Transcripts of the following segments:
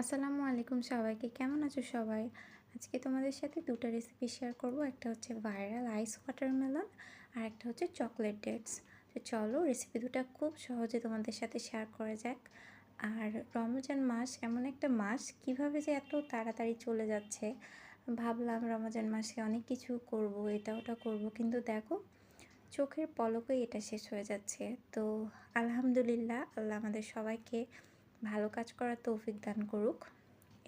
আসসালামু আলাইকুম সবাইকে। কেমন আছো সবাই? আজকে তোমাদের সাথে ২ টা রেসিপি শেয়ার করব। একটা হচ্ছে ভাইরাল আইস ওয়াটারমেলন আর একটা হচ্ছে চকলেট ডেটস। তো চলো রেসিপি ২ টা খুব সহজে তোমাদের সাথে শেয়ার করা যাক। আর রমজান মাস এমন একটা মাস কিভাবে যে এত তাড়াতাড়ি চলে যাচ্ছে। ভাবলাম রমজান মাসে অনেক কিছু করব, এটা ওটা করব। কিন্তু দেখো চোখের পলকেই এটা শেষ হয়ে যাচ্ছে। তো আলহামদুলিল্লাহ আল্লাহ আমাদের সবাইকে ভালো কাজ করার তৌফিক দান করুক,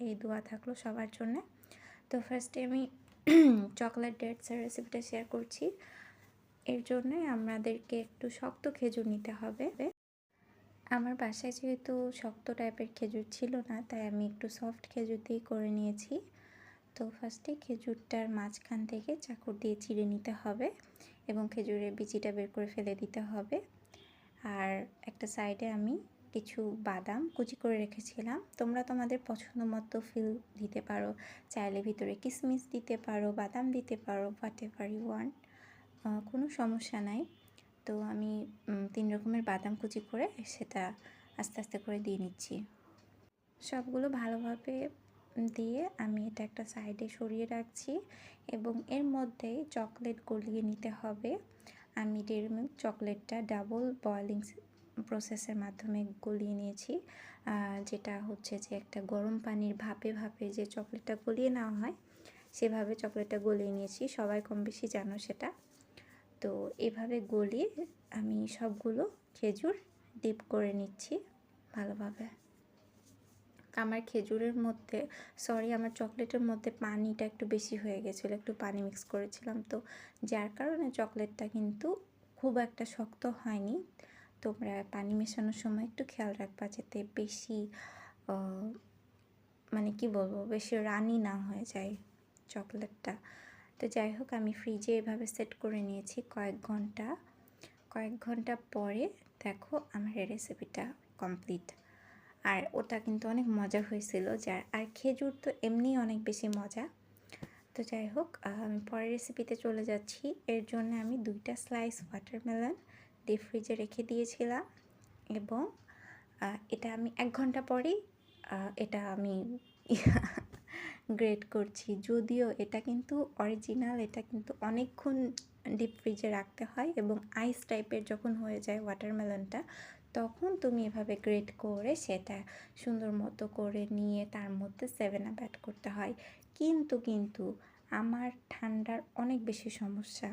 এই দোয়া থাকলো সবার জন্যে। তো ফার্স্টে আমি চকলেট ডেটসের রেসিপিটা শেয়ার করছি। এর জন্যে আমাদেরকে একটু শক্ত খেজুর নিতে হবে। আমার বাসায় যেহেতু শক্ত টাইপের খেজুর ছিল না, তাই আমি একটু সফট খেজুর দিয়েই করে নিয়েছি। তো ফার্স্টে খেজুরটার মাঝখান থেকে চাকু দিয়ে চিড়ে নিতে হবে এবং খেজুরের বিচিটা বের করে ফেলে দিতে হবে। আর একটা সাইডে আমি কিছু বাদাম কুচি করে রেখেছিলাম। তোমরা তোমাদের পছন্দ মতো ফিল দিতে পারো, চাইলে ভিতরে কিশমিশ দিতে পারো, বাদাম দিতে পারো, হোয়াট এভার ইউ ওয়ান্ট, কোনো সমস্যা নাই। তো আমি ৩ রকমের বাদাম কুচি করে সেটা আস্তে আস্তে করে দিয়ে নিচ্ছি। সবগুলো ভালোভাবে দিয়ে আমি এটা একটা সাইডে সরিয়ে রাখছি এবং এর মধ্যেই চকলেট গলিয়ে নিতে হবে। আমি ডেইরি মিল্ক চকলেটটা ডাবল বয়েলিং প্রসেসের মাধ্যমে গলিয়ে নিয়েছি। যেটা হচ্ছে যে একটা গরম পানির ভাপে ভাপে যে চকলেটটা গলিয়ে নেওয়া হয়, সেভাবে চকলেটটা গলিয়ে নিয়েছি। সবাই কম বেশি জানো সেটা। তো এভাবে গলিয়ে আমি সবগুলো খেজুর ডিপ করে নিচ্ছি ভালোভাবে। আমার খেজুরের মধ্যে আমার চকলেটের মধ্যে পানিটা একটু বেশি হয়ে গেছিলো, একটু পানি মিক্স করেছিলাম, তো যার কারণে চকলেটটা কিন্তু খুব একটা শক্ত হয়নি। তোমরা পানি মেশানোর সময় একটু খেয়াল রাখবা যাতে বেশি মানে কি বলবো, বেশি রানি না হয়ে যায় চকলেটটা। তো যাই হোক, আমি ফ্রিজে এভাবে সেট করে নিয়েছি কয়েক ঘন্টা পরে দেখো আমার এই রেসিপিটা কমপ্লিট। আর ওটা কিন্তু অনেক মজা হয়েছিল, আর খেজুর তো এমনিই অনেক বেশি মজা। তো যাই হোক, আমি পরের রেসিপিতে চলে যাচ্ছি। এর জন্য আমি 2টা স্লাইস ওয়াটারমেলন ডিপ ফ্রিজে রেখে দিয়েছিলাম এবং এটা আমি 1 ঘন্টা পরেই এটা আমি গ্রেট করছি। যদিও এটা কিন্তু অরিজিনাল, এটা কিন্তু অনেকক্ষণ ডিপ ফ্রিজে রাখতে হয় এবং আইস টাইপের যখন হয়ে যায় ওয়াটারমেলনটা, তখন তুমি এভাবে গ্রেট করে সেটা সুন্দর মতো করে নিয়ে তার মধ্যে 7 আপ অ্যাড করতে হয়। কিন্তু আমার ঠান্ডার অনেক বেশি সমস্যা,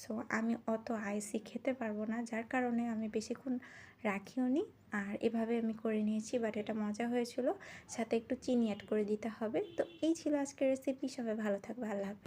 সো আমি অত আইসি খেতে পারবো না, যার কারণে আমি বেশিক্ষণ রাখিও নি। আর এভাবে আমি করে নিয়েছি, বাট এটা মজা হয়েছিল। সাথে একটু চিনি অ্যাড করে দিতে হবে। তো এই ছিল আজকের রেসিপি। সবাই ভালো থাকবে। আল্লাহ হাফেজ।